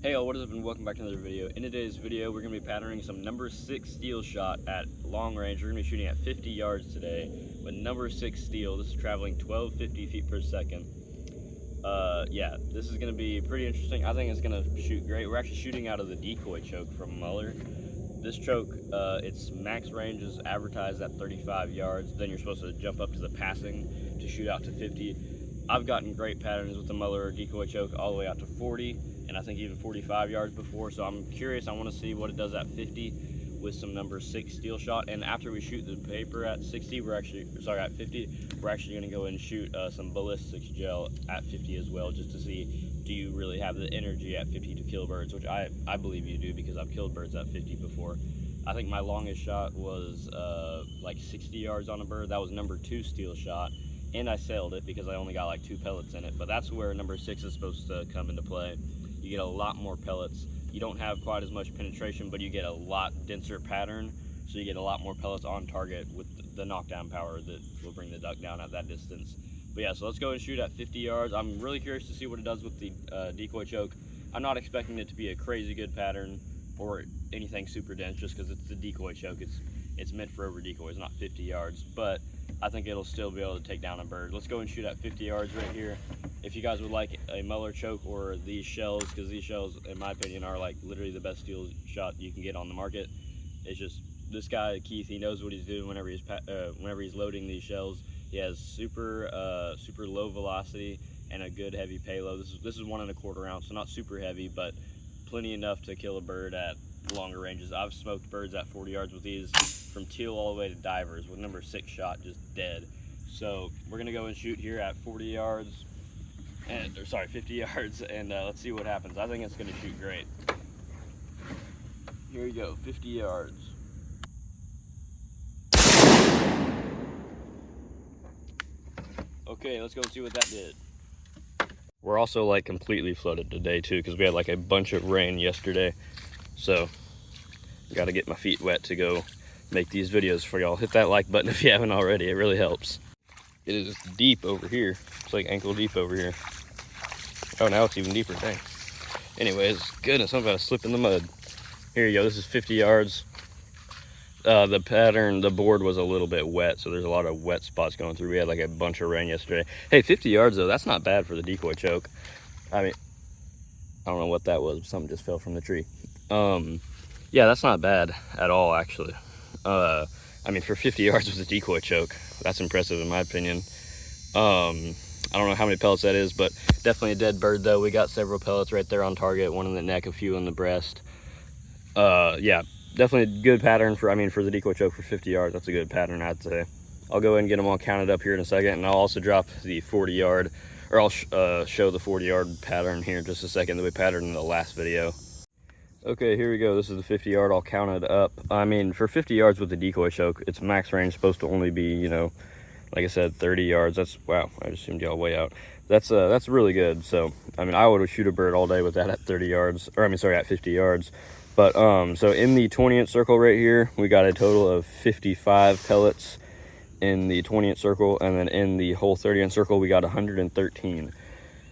Hey all, what is up and welcome back to another video. In today's video, we're going to be patterning some number 6 steel shot at long range. We're going to be shooting at 50 yards today with number 6 steel. This is traveling 1250 feet per second. Yeah, this is going to be pretty interesting. I think it's going to shoot great. We're actually shooting out of the decoy choke from Muller. This choke, its max range is advertised at 35 yards. Then you're supposed to jump up to the passing to shoot out to 50. I've gotten great patterns with the Muller decoy choke all the way out to 40. And I think even 45 yards before, so I'm curious. I want to see what it does at 50 with some number 6 steel shot. And after we shoot the paper at 60, at 50, we're actually going to go and shoot some ballistics gel at 50 as well, just to see, do you really have the energy at 50 to kill birds, which I believe you do, because I've killed birds at 50 before. I think my longest shot was like 60 yards on a bird. That was number 2 steel shot, and I sailed it because I only got like 2 pellets in it. But that's where number 6 is supposed to come into play. You get a lot more pellets. You don't have quite as much penetration, but you get a lot denser pattern, so you get a lot more pellets on target with the knockdown power that will bring the duck down at that distance. But yeah, so let's go and shoot at 50 yards. I'm really curious to see what it does with the decoy choke. I'm not expecting it to be a crazy good pattern or anything super dense, just because it's the decoy choke. It's meant for over decoys, not 50 yards, but I think it'll still be able to take down a bird. Let's go and shoot at 50 yards right here. If you guys would like a Muller choke or these shells, because these shells, in my opinion, are like literally the best steel shot you can get on the market. It's just, this guy, Keith, he knows what he's doing whenever he's loading these shells. He has super low velocity and a good heavy payload. This is 1¼ ounce, so not super heavy, but plenty enough to kill a bird at longer ranges. I've smoked birds at 40 yards with these, from teal all the way to divers, with number 6 shot just dead. So we're gonna go and shoot here at 40 yards, and 50 yards, and let's see what happens. I think it's gonna shoot great. Here we go, 50 yards. Okay, let's go and see what that did. We're also like completely flooded today too, because we had like a bunch of rain yesterday. So got to get my feet wet to go make these videos for y'all. Hit that like button if you haven't already. It really helps. It is deep over here. It's like ankle deep over here. Oh, now it's even deeper. Dang. Anyways, goodness, I'm about to slip in the mud. Here you go. This is 50 yards. The pattern, the board was a little bit wet, so there's a lot of wet spots going through. We had like a bunch of rain yesterday. Hey, 50 yards though, that's not bad for the decoy choke. I mean, I don't know what that was. Something just fell from the tree. Yeah, that's not bad at all, actually. I mean, for 50 yards with a decoy choke, that's impressive in my opinion. I don't know how many pellets that is, but definitely a dead bird though. We got several pellets right there on target, one in the neck, a few in the breast. Yeah, definitely a good pattern for the decoy choke for 50 yards. That's a good pattern, I'd say. I'll go ahead and get them all counted up here in a second, and I'll also drop the 40 yard, or I'll show the 40 yard pattern here in just a second that we patterned in the last video. Okay, here we go. This is the 50 yard all counted up. I mean, for 50 yards with the decoy choke, its max range supposed to only be, you know, like I said, 30 yards. That's, wow, I just zoomed y'all way out. That's really good. So, I mean, I would shoot a bird all day with that at 30 yards, or at 50 yards. But, so in the 20-inch circle right here, we got a total of 55 pellets in the 20-inch circle, and then in the whole 30-inch circle, we got 113.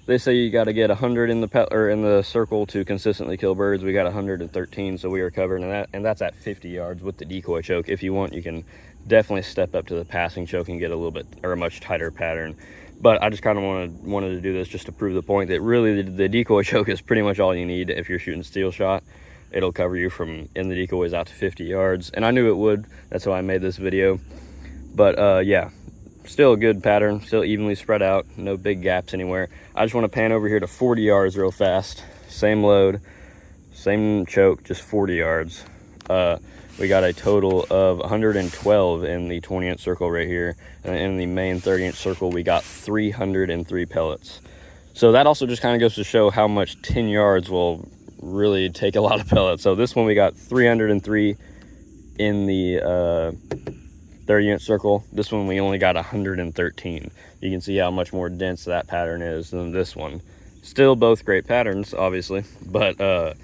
They say you got to get 100 in the circle to consistently kill birds. We got 113, so we are covering that, and that's at 50 yards with the decoy choke. If you want, you can definitely step up to the passing choke and get a little bit, or a much tighter pattern. But I just kind of wanted to do this just to prove the point that really the decoy choke is pretty much all you need if you're shooting steel shot. It'll cover you from in the decoys out to 50 yards, and I knew it would. That's why I made this video. But yeah. Still a good pattern, still evenly spread out, no big gaps anywhere. I just want to pan over here to 40 yards real fast. Same load, same choke, just 40 yards. We got a total of 112 in the 20-inch circle right here. And in the main 30-inch circle, we got 303 pellets. So that also just kind of goes to show how much 10 yards will really take a lot of pellets. So this one we got 303 in the 30-inch circle. This one we only got 113. You can see how much more dense that pattern is than this one. Still both great patterns, obviously, but that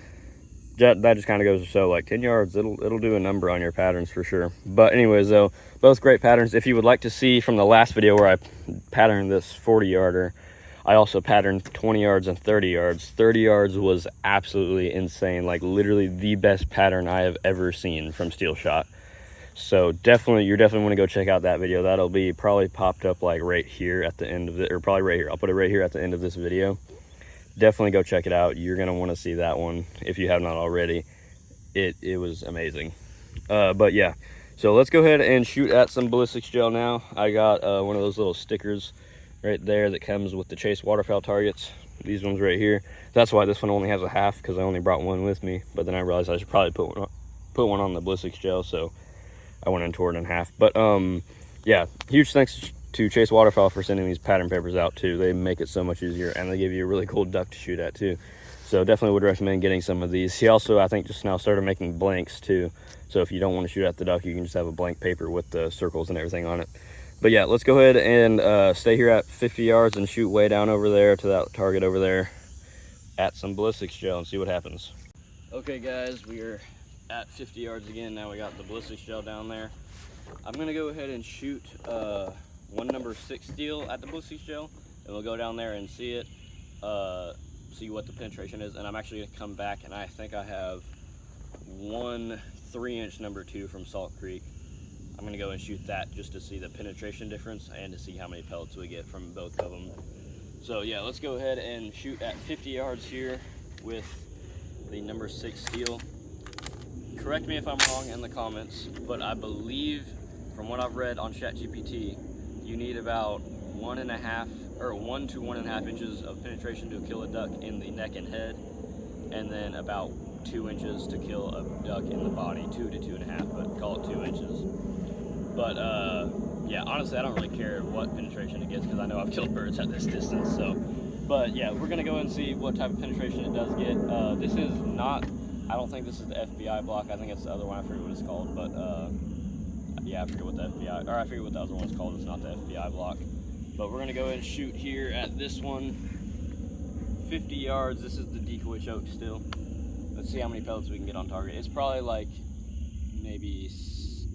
just kind of goes to show, like, 10 yards, it'll do a number on your patterns for sure. But anyways though, both great patterns. If you would like to see from the last video where I patterned this 40 yarder, I also patterned 20 yards and 30 yards. 30 yards was absolutely insane, like literally the best pattern I have ever seen from steel shot. So definitely, you're definitely want to go check out that video. That'll be probably popped up like right here at the end of it, or probably right here. I'll put it right here at the end of this video. Definitely go check it out. You're gonna want to see that one if you have not already. It was amazing. But yeah, so let's go ahead and shoot at some ballistics gel now. I got one of those little stickers right there that comes with the Chase Waterfowl targets. These ones right here. That's why this one only has a half, because I only brought one with me. But then I realized I should probably put one on the ballistics gel, so I went and tore it in half. But yeah, huge thanks to Chase Waterfowl for sending these pattern papers out too. They make it so much easier, and they give you a really cool duck to shoot at too. So definitely would recommend getting some of these. He also, I think, just now started making blanks too. So if you don't want to shoot at the duck, you can just have a blank paper with the circles and everything on it. But yeah, let's go ahead and stay here at 50 yards and shoot way down over there to that target over there at some ballistics gel and see what happens. Okay guys, we are at 50 yards again. Now we got the ballistics gel down there. I'm gonna go ahead and shoot one number 6 steel at the ballistics gel, and we'll go down there and see it, see what the penetration is. And I'm actually gonna come back, and I think I have one 3-inch number 2 from Salt Creek. I'm gonna go and shoot that just to see the penetration difference and to see how many pellets we get from both of them. So yeah, let's go ahead and shoot at 50 yards here with the number 6 steel. Correct me if I'm wrong in the comments, but I believe from what I've read on ChatGPT, you need about 1 to 1.5 inches of penetration to kill a duck in the neck and head, and then about 2 inches to kill a duck in the body. 2 to 2.5, but call it 2 inches. But yeah, honestly, I don't really care what penetration it gets, because I know I've killed birds at this distance. So, but yeah, we're gonna go and see what type of penetration it does get. This is not, I don't think this is the FBI block. I think it's the other one. I forget what it's called, but yeah, I forget what the FBI, or I forget what the other one's called. It's not the FBI block. But we're gonna go and shoot here at this one, 50 yards. This is the decoy choke still. Let's see how many pellets we can get on target. It's probably like maybe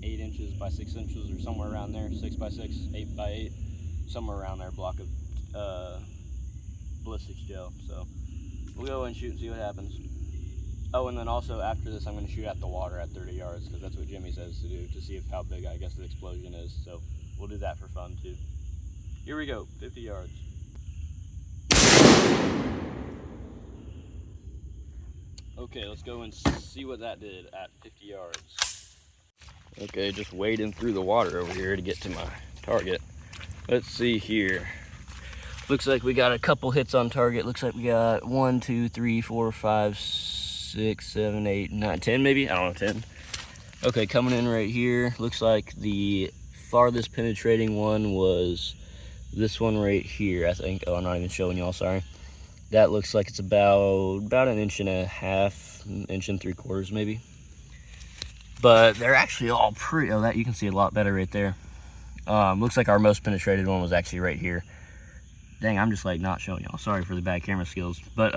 8 inches by 6 inches or somewhere around there. 6 by 6, 8 by 8, somewhere around there. Block of ballistics gel. So we'll go and shoot and see what happens. Oh, and then also after this, I'm going to shoot at the water at 30 yards, because that's what Jimmy says to do, to see if how big I guess the explosion is. So we'll do that for fun too. Here we go, 50 yards. Okay, let's go and see what that did at 50 yards. Okay, just wading through the water over here to get to my target. Let's see here. Looks like we got a couple hits on target. Looks like we got 1, 2, 3, 4, 5, 6, 7, 8, 9, 10 maybe? I don't know, 10. Okay, coming in right here. Looks like the farthest penetrating one was this one right here, I think. Oh, I'm not even showing y'all, sorry. That looks like it's about 1.5 inches, 1 3/4 inches maybe. But they're actually all pretty, oh, that you can see a lot better right there. Looks like our most penetrated one was actually right here. Dang, I'm just like not showing y'all. Sorry for the bad camera skills. But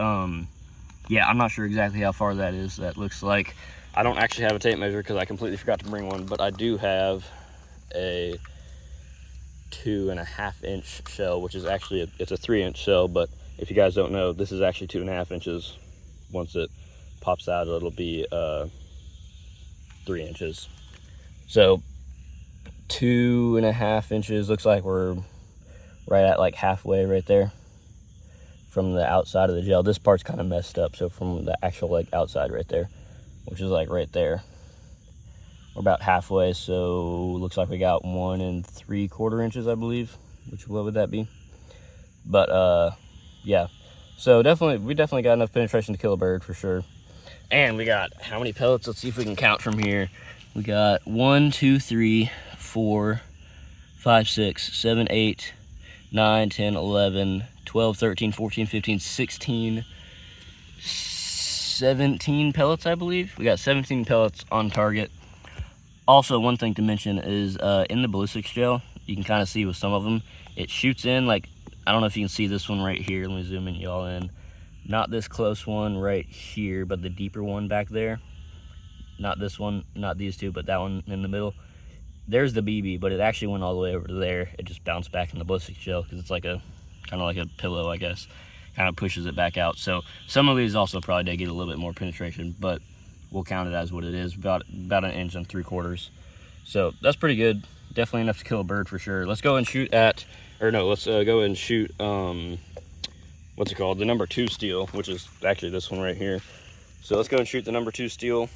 yeah, I'm not sure exactly how far that is. That looks like, I don't actually have a tape measure because I completely forgot to bring one, but I do have a 2.5 inch shell, which is actually, it's a 3-inch shell, but if you guys don't know, this is actually 2.5 inches. Once it pops out, it'll be 3 inches. So 2.5 inches, looks like we're right at like halfway right there from the outside of the gel. This part's kind of messed up, so from the actual like outside right there, which is like right there, we're about halfway. So looks like we got 1 3/4 inches, I believe, which, what would that be? But yeah, so we definitely got enough penetration to kill a bird for sure. And we got how many pellets? Let's see if we can count from here. We got 1, 2, 3, 4, 5, 6, 7, 8, 9, 10, 11, 12, 13, 14, 15, 16, 17 pellets, I believe. We got 17 pellets on target. Also, one thing to mention is in the ballistics gel, you can kind of see with some of them, it shoots in, like, I don't know if you can see this one right here. Let me zoom in y'all in. Not this close one right here, but the deeper one back there. Not this one, not these two, but that one in the middle. There's the BB, but it actually went all the way over to there. It just bounced back in the ballistics gel because it's like a kind of like a pillow, I guess. Kind of pushes it back out. So some of these also probably did get a little bit more penetration, but we'll count it as what it is, about 1.75 inches. So that's pretty good. Definitely enough to kill a bird for sure. Let's go and shoot at, or no, let's go and shoot, what's it called? The number 2 steel, which is actually this one right here. So let's go and shoot the number 2 steel,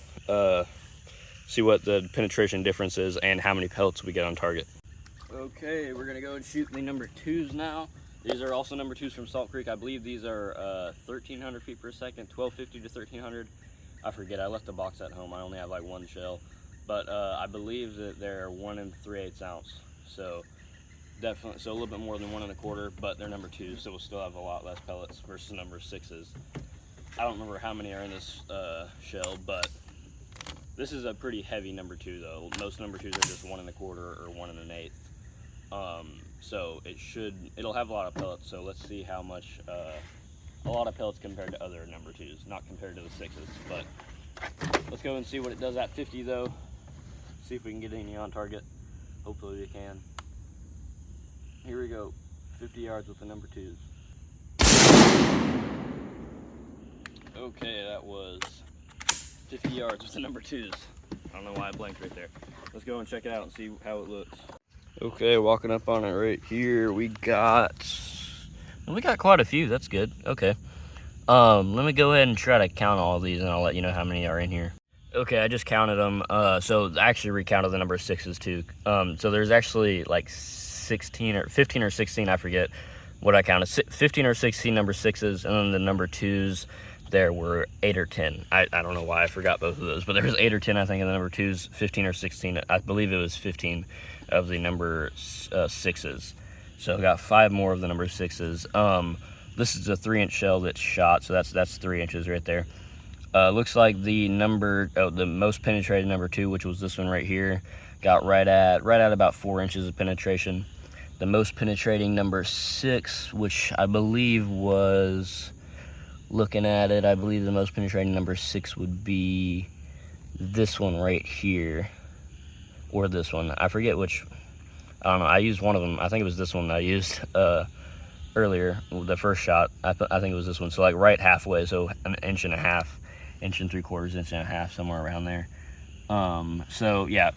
see what the penetration difference is and how many pellets we get on target. Okay, we're gonna go and shoot the number 2s now. These are also number 2s from Salt Creek. I believe these are 1,300 feet per second, 1,250 to 1,300. I forget, I left the box at home. I only have like 1 shell. But I believe that they're 1 3/8 ounce. So definitely, so a little bit more than 1 1/4, but they're number 2s, so we'll still have a lot less pellets versus number 6s. I don't remember how many are in this shell, but this is a pretty heavy number 2 though. Most number 2s are just 1 1/4 or 1 1/8. So it'll have a lot of pellets. So let's see how much, a lot of pellets compared to other number 2s, not compared to the 6s, but let's go and see what it does at 50 though. See if we can get any on target. Hopefully we can. Here we go, 50 yards with the number 2s. Okay, that was 50 yards with the number 2s. I don't know why I blanked right there. Let's go and check it out and see how it looks. Okay, walking up on it right here, we got quite a few. That's good. Okay. Let me go ahead and try to count all these, and I'll let you know how many are in here. Okay, I just counted them. So I actually recounted the number 6s too. So there's actually like 15 or 16, I forget what I counted. 15 or 16 number 6s, and then the number 2s, there were 8 or 10. I don't know why I forgot both of those, but there was 8 or 10, I think, in the number 2s, 15 or 16. I believe it was 15 of the number 6s. So I got 5 more of the number 6s. This is a 3-inch shell that's shot, so that's 3 inches right there. Looks like the most penetrated number 2, which was this one right here, got right at about 4 inches of penetration. The most penetrating number 6, which I believe was, looking at it, I believe the most penetrating number 6 would be this one right here, or this one. I forget which. I don't know. I used one of them. I think it was this one I used earlier, the first shot. I think it was this one. So like right halfway, so 1.5 inches, 1 3/4 1.5 somewhere around there. So yeah,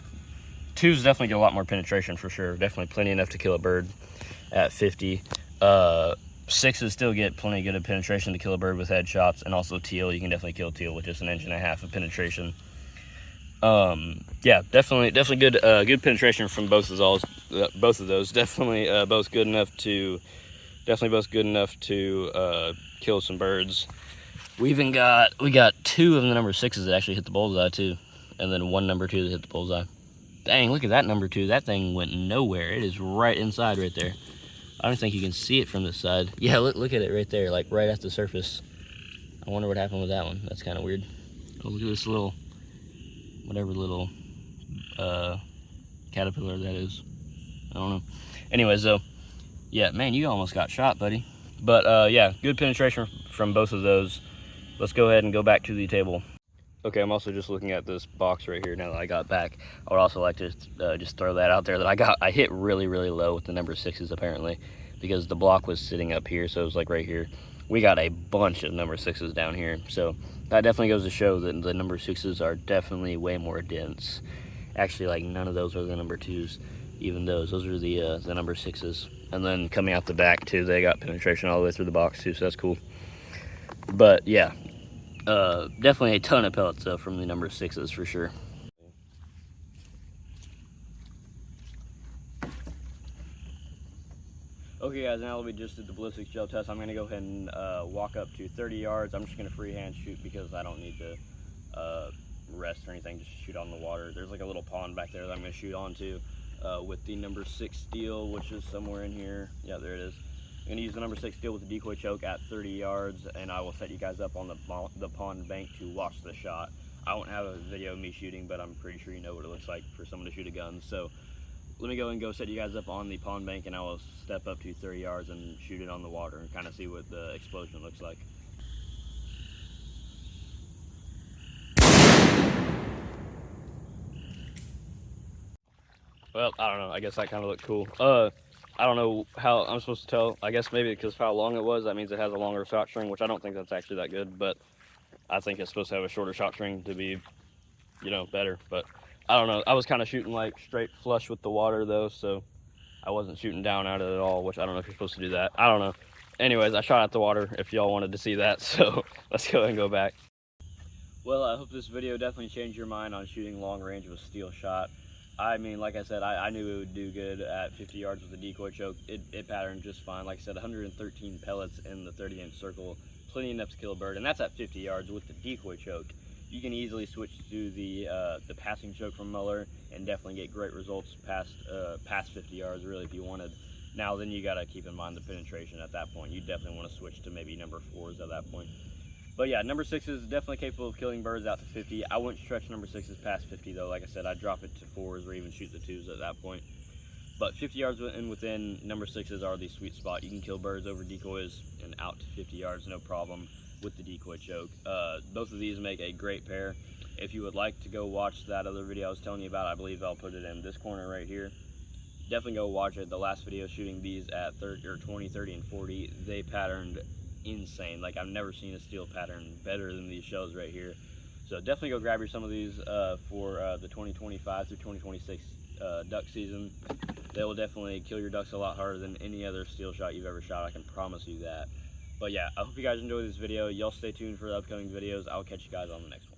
2s definitely get a lot more penetration for sure. Definitely plenty enough to kill a bird at 50. 6s still get plenty good of penetration to kill a bird with headshots, and also teal. You can definitely kill teal with just 1.5 inches of penetration. Yeah, definitely good penetration from both of those. Definitely both good enough to kill some birds. We got 2 of the number 6s that actually hit the bullseye too, and then 1 number 2 that hit the bullseye. Dang, look at that number 2. That thing went nowhere. It is right inside right there. I don't think you can see it from this side. Yeah, look at it right there, like right at the surface. I wonder what happened with that one. That's kind of weird. Oh, look at this little, whatever little caterpillar that is. I don't know. Anyways, though, yeah, man, you almost got shot, buddy. But yeah, good penetration from both of those. Let's go ahead and go back to the table. Okay, I'm also just looking at this box right here now that I got back. I would also like to just throw that out there that I hit really low with the number 6s apparently, because the block was sitting up here, so it was like right here. We got a bunch of number 6s down here, so that definitely goes to show that the number 6s are definitely way more dense. Actually, like none of those are the number 2s, even those are the number 6s. And then coming out the back too, they got penetration all the way through the box too, so that's cool. But yeah. Definitely a ton of pellets though from the number 6s for sure. Okay guys, now that we just did the ballistics gel test, I'm going to go ahead and walk up to 30 yards. I'm just going to freehand shoot because I don't need to rest or anything, just shoot on the water. There's like a little pond back there that I'm going to shoot onto with the number 6 steel, which is somewhere in here. Yeah, there it is. I'm going to use the number 6 steel with the decoy choke at 30 yards, and I will set you guys up on the pond bank to watch the shot. I won't have a video of me shooting, but I'm pretty sure you know what it looks like for someone to shoot a gun. So let me go set you guys up on the pond bank, and I will step up to 30 yards and shoot it on the water and kind of see what the explosion looks like. Well, I don't know. I guess that kind of looked cool. I don't know how I'm supposed to tell. I guess maybe because of how long it was, that means it has a longer shot string, which I don't think that's actually that good, but I think it's supposed to have a shorter shot string to be, you know, better. But I don't know. I was kind of shooting like straight flush with the water though, so I wasn't shooting down at it at all, which I don't know if you're supposed to do that. I don't know. Anyways, I shot at the water if y'all wanted to see that, so let's go ahead and go back. Well, I hope this video definitely changed your mind on shooting long range with a steel shot. I mean, like I said, I knew it would do good at 50 yards with the decoy choke. It patterned just fine. Like I said, 113 pellets in the 30-inch circle, plenty enough to kill a bird, and that's at 50 yards with the decoy choke. You can easily switch to the passing choke from Muller and definitely get great results past 50 yards, really, if you wanted. Now, then you got to keep in mind the penetration at that point. You definitely want to switch to maybe number 4s at that point. But yeah, number 6 is definitely capable of killing birds out to 50. I wouldn't stretch number 6s past 50 though. Like I said, I'd drop it to 4s or even shoot the 2s at that point. But 50 yards and within, number 6s are the sweet spot. You can kill birds over decoys and out to 50 yards, no problem with the decoy choke. Both of these make a great pair. If you would like to go watch that other video I was telling you about, I believe I'll put it in this corner right here. Definitely go watch it. The last video shooting these at 20, 30, and 40, they patterned insane. Like, I've never seen a steel pattern better than these shells right here. So definitely go grab some of these for the 2025 through 2026 duck season. They will definitely kill your ducks a lot harder than any other steel shot you've ever shot. I can promise you that. But yeah, I hope you guys enjoyed this video. Y'all stay tuned for the upcoming videos. I'll catch you guys on the next one.